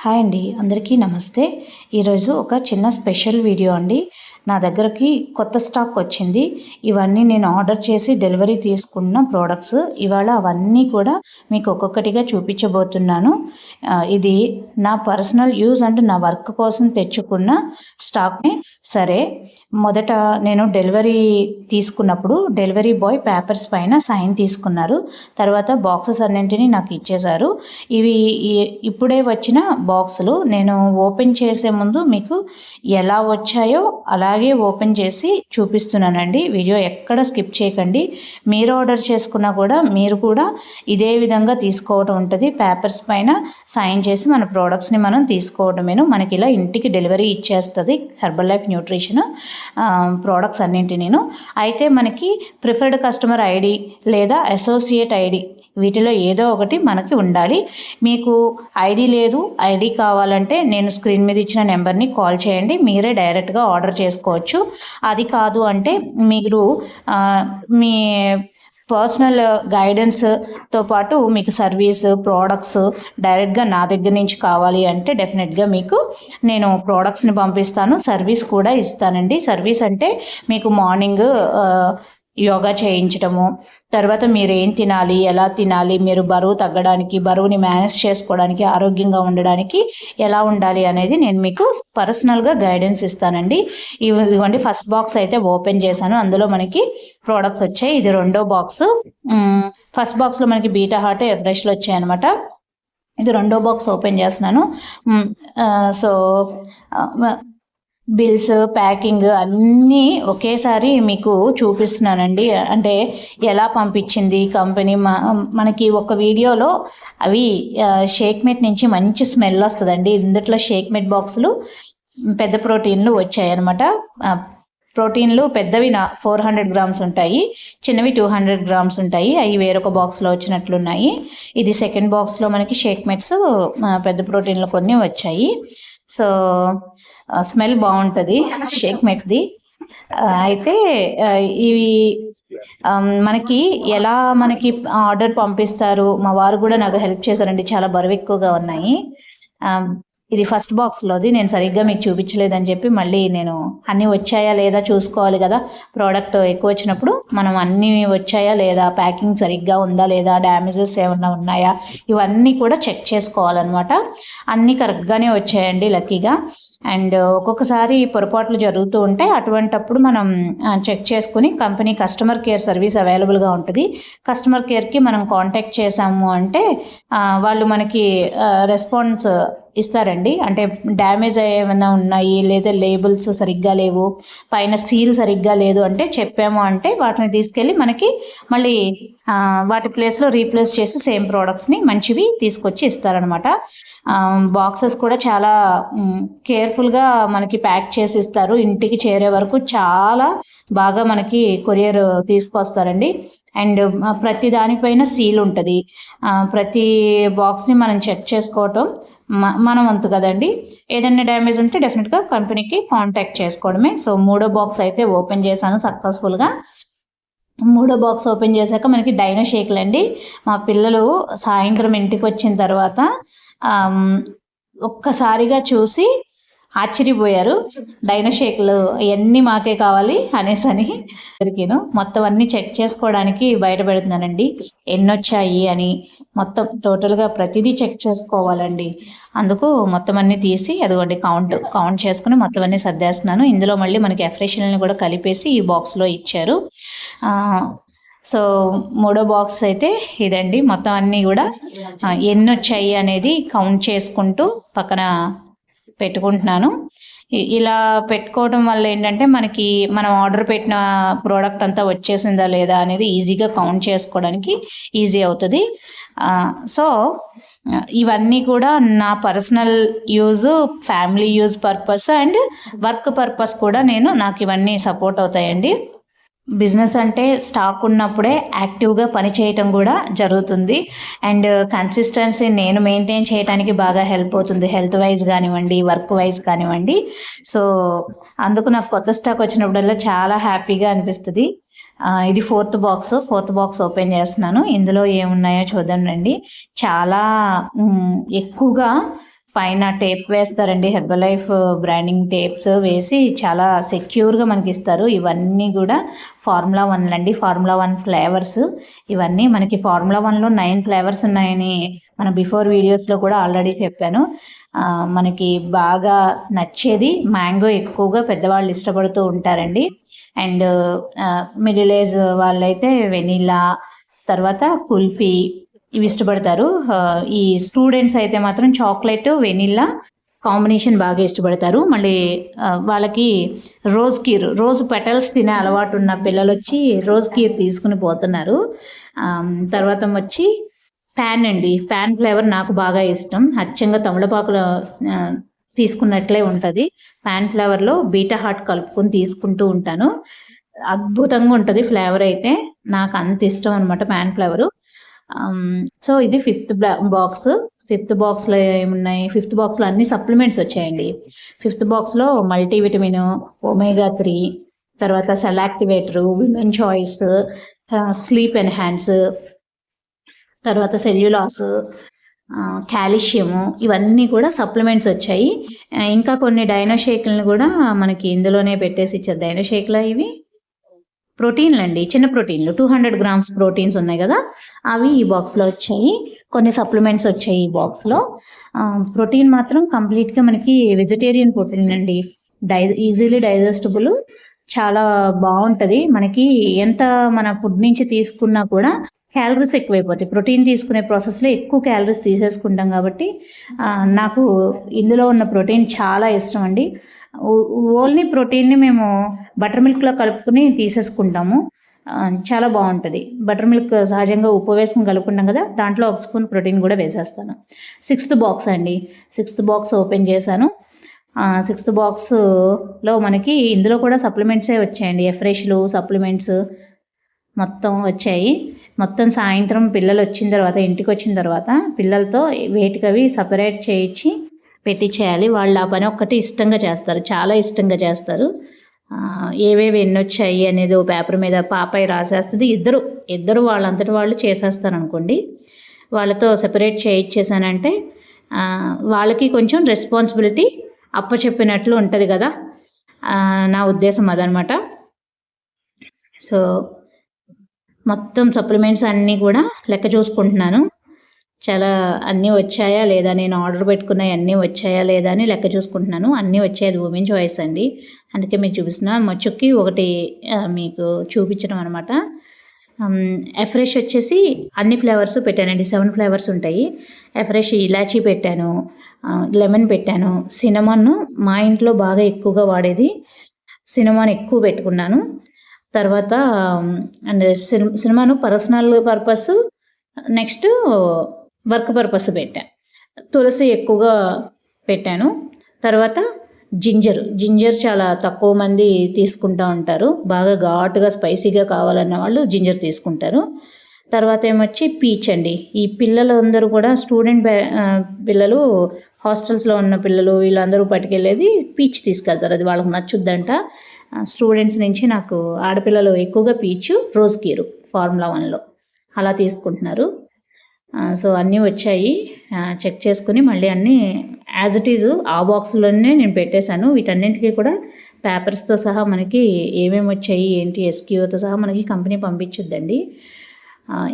Hi అండి, అందరికీ నమస్తే. ఈరోజు ఒక చిన్న స్పెషల్ వీడియో అండి. నా దగ్గరకి కొత్త స్టాక్ వచ్చింది. ఇవన్నీ నేను ఆర్డర్ చేసి డెలివరీ తీసుకున్న ప్రోడక్ట్స్. ఇవాళ అవన్నీ కూడా మీకు ఒక్కొక్కటిగా చూపించబోతున్నాను. ఇది నా పర్సనల్ యూజ్ అండ్ నా వర్క్ కోసం తెచ్చుకున్న స్టాక్ని. సరే, మొదట నేను డెలివరీ తీసుకున్నప్పుడు డెలివరీ బాయ్ పేపర్స్ పైన సైన్ తీసుకున్నారు. తర్వాత బాక్సెస్ అన్నింటినీ నాకు ఇచ్చేశారు. ఇవి ఇప్పుడే వచ్చిన బాక్సులు. నేను ఓపెన్ చేసే ముందు మీకు ఎలా వచ్చాయో అలాగే ఓపెన్ చేసి చూపిస్తున్నానండి. వీడియో ఎక్కడ స్కిప్ చేయకండి. మీరు ఆర్డర్ చేసుకున్నా కూడా మీరు కూడా ఇదే విధంగా తీసుకోవడం ఉంటుంది. పేపర్స్ పైన సైన్ చేసి మన ప్రోడక్ట్స్ని మనం తీసుకోవడమేను. మనకి ఇలా ఇంటికి డెలివరీ ఇచ్చేస్తుంది హెర్బల్ లైఫ్ న్యూట్రిషన్ ప్రోడక్ట్స్ అన్నింటినీ. అయితే మనకి ప్రిఫర్డ్ కస్టమర్ ఐడి లేదా అసోసియేట్ ఐడి వీటిలో ఏదో ఒకటి మనకి ఉండాలి. మీకు ఐడి లేదు, ఐడి కావాలంటే నేను స్క్రీన్ మీద ఇచ్చిన నెంబర్ని కాల్ చేయండి. మీరే డైరెక్ట్గా ఆర్డర్ చేసుకోవచ్చు. అది కాదు అంటే మీరు మీ పర్సనల్ గైడెన్స్తో పాటు మీకు సర్వీస్ ప్రోడక్ట్స్ డైరెక్ట్గా నా దగ్గర నుంచి కావాలి అంటే డెఫినెట్గా మీకు నేను ప్రోడక్ట్స్ని పంపిస్తాను, సర్వీస్ కూడా ఇస్తానండి. సర్వీస్ అంటే మీకు మార్నింగ్ యోగా చేయించడము, తర్వాత మీరు ఏం తినాలి, ఎలా తినాలి, మీరు బరువు తగ్గడానికి, బరువుని మేనేజ్ చేసుకోవడానికి, ఆరోగ్యంగా ఉండడానికి ఎలా ఉండాలి అనేది నేను మీకు పర్సనల్గా గైడెన్స్ ఇస్తానండి. ఇదిగోండి, ఫస్ట్ బాక్స్ అయితే ఓపెన్ చేశాను. అందులో మనకి ప్రోడక్ట్స్ వచ్చాయి. ఇది రెండో బాక్స్. ఫస్ట్ బాక్స్లో మనకి బీటా హార్ట్ ఎవ్రెష్లు వచ్చాయి అనమాట. ఇది రెండో బాక్స్ ఓపెన్ చేస్తున్నాను. సో బిల్స్, ప్యాకింగ్ అన్నీ ఒకేసారి మీకు చూపిస్తున్నానండి. అంటే ఎలా పంపించింది కంపెనీ. మనకి ఒక వీడియోలో అవి షేక్మేట్ నుంచి మంచి స్మెల్ వస్తుందండి. ఇందులో షేక్మేట్ బాక్సులు పెద్ద ప్రోటీన్లు వచ్చాయన్నమాట. ప్రోటీన్లు పెద్దవి 400 గ్రామ్స్ ఉంటాయి, చిన్నవి 200 గ్రామ్స్ ఉంటాయి. అవి వేరొక బాక్స్లో వచ్చినట్లున్నాయి. ఇది సెకండ్ బాక్స్లో మనకి షేక్మేట్స్ పెద్ద ప్రోటీన్లు కొన్ని వచ్చాయి. సో స్మెల్ బాగుంటుంది షేక్మేట్ది. అయితే ఇవి మనకి ఎలా మనకి ఆర్డర్ పంపిస్తారు, మా వారు కూడా నాకు హెల్ప్ చేశారండి. చాలా బరువు ఎక్కువగా ఉన్నాయి. ఇది ఫస్ట్ బాక్స్లోది. నేను సరిగ్గా మీకు చూపించలేదని చెప్పి మళ్ళీ నేను అన్నీ వచ్చాయా లేదా చూసుకోవాలి కదా. ప్రోడక్ట్ ఎక్కువ వచ్చినప్పుడు మనం అన్నీ వచ్చాయా లేదా, ప్యాకింగ్ సరిగ్గా ఉందా లేదా, డ్యామేజెస్ ఏమన్నా ఉన్నాయా, ఇవన్నీ కూడా చెక్ చేసుకోవాలన్నమాట. అన్నీ కరెక్ట్గానే వచ్చాయండి లక్కీగా. అండ్ ఒక్కొక్కసారి పొరపాట్లు జరుగుతూ ఉంటాయి. అటువంటప్పుడు మనం చెక్ చేసుకుని కంపెనీ కస్టమర్ కేర్ సర్వీస్ అవైలబుల్గా ఉంటుంది. కస్టమర్ కేర్కి మనం కాంటాక్ట్ చేసాము అంటే వాళ్ళు మనకి రెస్పాన్స్ ఇస్తారండి. అంటే డ్యామేజ్ ఏమైనా ఉన్నాయి లేదా లేబుల్స్ సరిగ్గా లేవు, పైన సీల్ సరిగ్గా లేదు అంటే చెప్పాము అంటే వాటిని తీసుకెళ్ళి మనకి మళ్ళీ వాటి ప్లేస్లో రీప్లేస్ చేసి సేమ్ ప్రోడక్ట్స్ని మంచివి తీసుకొచ్చి ఇస్తారనమాట. బాక్సెస్ కూడా చాలా కేర్ఫుల్గా మనకి ప్యాక్ చేసి ఇస్తారు. ఇంటికి చేరే వరకు చాలా బాగా మనకి కొరియర్ తీసుకొస్తారండి. అండ్ ప్రతి దానిపైన సీల్ ఉంటుంది. ప్రతి బాక్స్ని మనం చెక్ చేసుకోవటం మన వంతు కదండి. ఏదైనా డ్యామేజ్ ఉంటే డెఫినెట్గా కంపెనీకి కాంటాక్ట్ చేసుకోవడమే. సో మూడో బాక్స్ అయితే ఓపెన్ చేశాను సక్సెస్ఫుల్గా. మూడో బాక్స్ ఓపెన్ చేశాక మనకి డైనో షేక్లు అండి. మా పిల్లలు సాయంత్రం ఇంటికి వచ్చిన తర్వాత ఒక్కసారిగా చూసి ఆశ్చర్యపోయారు. డైనో షేక్లు ఇవన్నీ మాకే కావాలి అనేసని దొరికాను. మొత్తం అన్నీ చెక్ చేసుకోవడానికి బయట పెడుతున్నానండి, ఎన్నొచ్చాయి అని. మొత్తం టోటల్గా ప్రతిదీ చెక్ చేసుకోవాలండి. అందుకు మొత్తం అన్నీ తీసి అదిగోండి కౌంట్ చేసుకుని మొత్తం అన్నీ సర్దేస్తున్నాను. ఇందులో మళ్ళీ మనకి ఎఫ్రెషన్లని కూడా కలిపేసి ఈ బాక్స్లో ఇచ్చారు. సో మూడో బాక్స్ అయితే ఇదండి. మొత్తం అన్నీ కూడా ఎన్ని వచ్చాయి అనేది కౌంట్ చేసుకుంటూ పక్కన పెట్టుకుంటున్నాను. ఇలా పెట్టుకోవడం వల్ల ఏంటంటే మనకి మనం ఆర్డర్ పెట్టిన ప్రోడక్ట్ అంతా వచ్చేసిందా లేదా అనేది ఈజీగా కౌంట్ చేసుకోవడానికి ఈజీ అవుతుంది. సో ఇవన్నీ కూడా నా personal use, family use purpose and work purpose కూడా నాకు ఇవన్నీ సపోర్ట్ అవుతాయండి. బిజినెస్ అంటే స్టాక్ ఉన్నప్పుడే యాక్టివ్గా పని చేయటం కూడా జరుగుతుంది. అండ్ కన్సిస్టెన్సీ నేను మెయింటైన్ చేయడానికి బాగా హెల్ప్ అవుతుంది, హెల్త్ వైజ్ కానివ్వండి, వర్క్ వైజ్ కానివ్వండి. సో అందుకు నాకు కొత్త స్టాక్ వచ్చినప్పుడల్లా చాలా హ్యాపీగా అనిపిస్తుంది. ఇది ఫోర్త్ బాక్స్ ఓపెన్ చేస్తున్నాను. ఇందులో ఏమున్నాయో చూద్దాం రండి. చాలా ఎక్కువగా పైన టేప్ వేస్తారండి. హెర్బల్ లైఫ్ బ్రాండింగ్ టేప్స్ వేసి చాలా సెక్యూర్గా మనకి ఇస్తారు. ఇవన్నీ కూడా ఫార్ములా 1 అండి. ఫార్ములా 1 ఫ్లేవర్స్ ఇవన్నీ మనకి ఫార్ములా 1లో 9 ఫ్లేవర్స్ ఉన్నాయని మన బిఫోర్ వీడియోస్లో కూడా ఆల్రెడీ చెప్పాను. మనకి బాగా నచ్చేది మ్యాంగో ఎక్కువగా పెద్దవాళ్ళు ఇష్టపడుతూ ఉంటారండి. అండ్ మిడిల్ ఏజ్ వాళ్ళైతే వెనిలా, తర్వాత కుల్ఫీ ఇవి ఇష్టపడతారు. ఈ స్టూడెంట్స్ అయితే మాత్రం చాక్లెట్ వెనిల్లా కాంబినేషన్ బాగా ఇష్టపడతారు. మళ్ళీ వాళ్ళకి రోజ్ పెటల్స్ తినే అలవాటు ఉన్న పిల్లలు వచ్చి రోజ్ కీర్ తీసుకుని పోతున్నారు. తర్వాత వచ్చి ప్యాన్ అండి. ప్యాన్ ఫ్లేవర్ నాకు బాగా ఇష్టం. అచ్చంగా తమలపాకులో తీసుకున్నట్లే ఉంటుంది. ప్యాన్ ఫ్లేవర్లో బీటా హార్ట్ కలుపుకొని తీసుకుంటూ ఉంటాను. అద్భుతంగా ఉంటుంది ఫ్లేవర్ అయితే. నాకు అంత ఇష్టం అనమాట ప్యాన్ ఫ్లేవరు. సో ఇది 5th బాక్స్. 5th బాక్స్లో ఏమున్నాయి? 5th బాక్స్లో అన్ని సప్లిమెంట్స్ వచ్చాయండి. 5th బాక్స్లో మల్టీవిటమిన్, ఒమేగా 3, తర్వాత సెలాక్టివేటరు, విమెన్ చాయిస్, స్లీప్ ఎన్హాన్స్, తర్వాత సెల్యులాస్, కాల్షియము ఇవన్నీ కూడా సప్లిమెంట్స్ వచ్చాయి. ఇంకా కొన్ని డైనో షేక్లను కూడా మనకి ఇందులోనే పెట్టేసి ఇచ్చారు. డైనో షేక్లో ఇవి ప్రోటీన్లు అండి, చిన్న ప్రోటీన్లు 200 గ్రామ్స్ ప్రోటీన్స్ ఉన్నాయి కదా, అవి ఈ బాక్స్లో వచ్చాయి. కొన్ని సప్లిమెంట్స్ వచ్చాయి ఈ బాక్స్లో. ప్రోటీన్ మాత్రం కంప్లీట్గా మనకి వెజిటేరియన్ ప్రోటీన్ అండి. ఈజీలీ డైజెస్టబుల్, చాలా బాగుంటుంది. మనకి ఎంత మన ఫుడ్ నుంచి తీసుకున్నా కూడా క్యాలరీస్ ఎక్కువైపోతాయి. ప్రోటీన్ తీసుకునే ప్రాసెస్లో ఎక్కువ క్యాలరీస్ తీసేసుకుంటాం కాబట్టి నాకు ఇందులో ఉన్న ప్రోటీన్ చాలా ఇష్టం అండి. ఓన్లీ ప్రోటీన్ని మేము బటర్ మిల్క్లో కలుపుకొని తీసేసుకుంటాము. చాలా బాగుంటుంది. బటర్ మిల్క్ సహజంగా ఉప్పు వేసుకుని కలుపుకుంటాం కదా, దాంట్లో ఒక స్పూన్ ప్రోటీన్ కూడా వేసేస్తాను. 6th బాక్స్ అండి. 6th బాక్స్ ఓపెన్ చేశాను. 6th బాక్స్లో మనకి ఇందులో కూడా సప్లిమెంట్సే వచ్చాయండి. ఎఫ్రెష్లు సప్లిమెంట్స్ మొత్తం వచ్చాయి. మొత్తం సాయంత్రం పిల్లలు వచ్చిన తర్వాత, ఇంటికి వచ్చిన తర్వాత పిల్లలతో వేటికవి సపరేట్ చేయించి పెట్టించేయాలి. వాళ్ళు ఆ పని ఒక్కటి ఇష్టంగా చేస్తారు, చాలా ఇష్టంగా చేస్తారు. ఏవేవి ఎన్ని వచ్చాయి అనేది ఓ పేపర్ మీద పాపాయి రాసేస్తుంది. ఇద్దరు వాళ్ళంతటి వాళ్ళు చేసేస్తారు అనుకోండి. వాళ్ళతో సెపరేట్ చేయించేసానంటే వాళ్ళకి కొంచెం రెస్పాన్సిబిలిటీ అప్పచెప్పినట్లు ఉంటుంది కదా, నా ఉద్దేశం అదనమాట. సో మొత్తం సప్లిమెంట్స్ అన్నీ కూడా లెక్క చూసుకుంటున్నాను. చాలా అన్నీ వచ్చాయా లేదా, నేను ఆర్డర్ పెట్టుకున్నవి అన్నీ వచ్చాయా లేదా అని లెక్క చూసుకుంటున్నాను. అన్నీ వచ్చేది ఉమెన్ చాయిస్ అండి, అందుకే మీకు చూపిస్తున్నా. మచ్చుకి ఒకటి మీకు చూపించడం అనమాట. ఎఫ్రెష్ వచ్చేసి అన్ని ఫ్లేవర్స్ పెట్టానండి. 7 ఫ్లేవర్స్ ఉంటాయి. ఎఫ్రెష్ ఇలాచీ పెట్టాను, లెమన్ పెట్టాను, సినమన్ మా ఇంట్లో బాగా ఎక్కువగా వాడేది, సినమన్ ఎక్కువ పెట్టుకున్నాను. తర్వాత and cinnamon personal purpose, next work purpose పెట్టాను. తులసి ఎక్కువగా పెట్టాను. తర్వాత జింజర్ చాలా తక్కువ మంది తీసుకుంటూ ఉంటారు. బాగా ఘాటుగా స్పైసీగా కావాలన్న వాళ్ళు జింజర్ తీసుకుంటారు. తర్వాత ఏమొచ్చి పీచ్ అండి. ఈ పిల్లలందరూ కూడా స్టూడెంట్ పిల్లలు, హాస్టల్స్లో ఉన్న పిల్లలు వీళ్ళందరూ పట్టుకెళ్ళేది పీచ్ తీసుకెళ్తారు. అది వాళ్ళకి నచ్చుద్దంట. స్టూడెంట్స్ నుంచి నాకు ఆడపిల్లలు ఎక్కువగా పీచు, రోజ్ కీరు ఫార్ములా 1లో అలా తీసుకుంటున్నారు. సో అన్నీ వచ్చాయి. చెక్ చేసుకుని మళ్ళీ అన్నీ యాజ్ ఇట్ ఈజ్ ఆ బాక్స్లోనే నేను పెట్టేశాను. వీటన్నింటికి కూడా పేపర్స్తో సహా మనకి ఏమేమి వచ్చాయి ఏంటి ఎస్క్యూతో సహా మనకి కంపెనీ పంపించుద్దండి.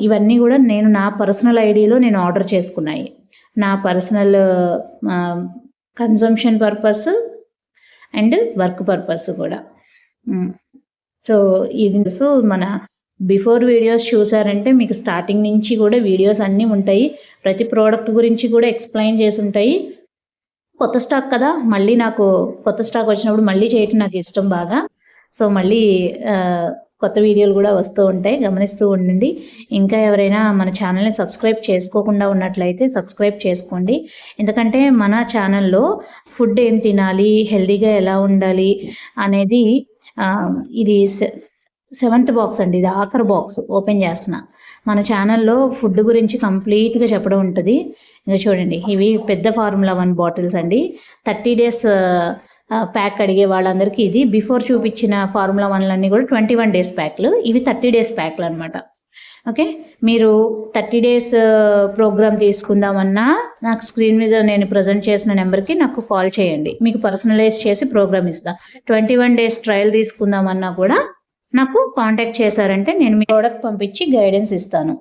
ఇవన్నీ కూడా నేను నా పర్సనల్ ఐడిలో నేను ఆర్డర్ చేసుకున్నాయి. నా personal consumption purpose and work purpose కూడా. సో ఇది మన బిఫోర్ వీడియోస్ చూసారంటే మీకు స్టార్టింగ్ నుంచి కూడా వీడియోస్ అన్నీ ఉంటాయి. ప్రతి ప్రోడక్ట్ గురించి కూడా ఎక్స్ప్లెయిన్ చేసి ఉంటాయి. కొత్త స్టాక్ కదా, మళ్ళీ నాకు కొత్త స్టాక్ వచ్చినప్పుడు మళ్ళీ చేయటం నాకు ఇష్టం బాగా. సో మళ్ళీ కొత్త వీడియోలు కూడా వస్తూ ఉంటాయి, గమనిస్తూ ఉండండి. ఇంకా ఎవరైనా మన ఛానల్ని సబ్స్క్రైబ్ చేసుకోకుండా ఉన్నట్లయితే సబ్స్క్రైబ్ చేసుకోండి. ఎందుకంటే మన ఛానల్లో ఫుడ్ ఏం తినాలి, హెల్తీగా ఎలా ఉండాలి అనేది ఇది 7th బాక్స్ అండి. ఇది ఆఖరి బాక్స్ ఓపెన్ చేస్తున్నా. మన ఛానల్లో ఫుడ్ గురించి కంప్లీట్గా చెప్పడం ఉంటుంది. ఇంకా చూడండి, ఇవి పెద్ద ఫార్ములా 1 బాటిల్స్ అండి. 30 days ప్యాక్ అడిగే వాళ్ళందరికీ ఇది. బిఫోర్ చూపించిన ఫార్ములా 1లన్నీ కూడా 21 days ప్యాక్లు, ఇవి 30 days ప్యాక్లు అనమాట. ఓకే, మీరు 30 డేస్ ప్రోగ్రామ్ తీసుకుందామన్నా నాకు స్క్రీన్ మీద నేను ప్రజెంట్ చేసిన నెంబర్కి నాకు కాల్ చేయండి, మీకు పర్సనలైజ్ చేసి ప్రోగ్రామ్ ఇస్తా. 21 డేస్ ట్రయల్ తీసుకుందామన్నా కూడా నాకు కాంటాక్ట్ చేశారంటే నేను మీ ప్రోడక్ట్ పంపించి గైడెన్స్ ఇస్తాను.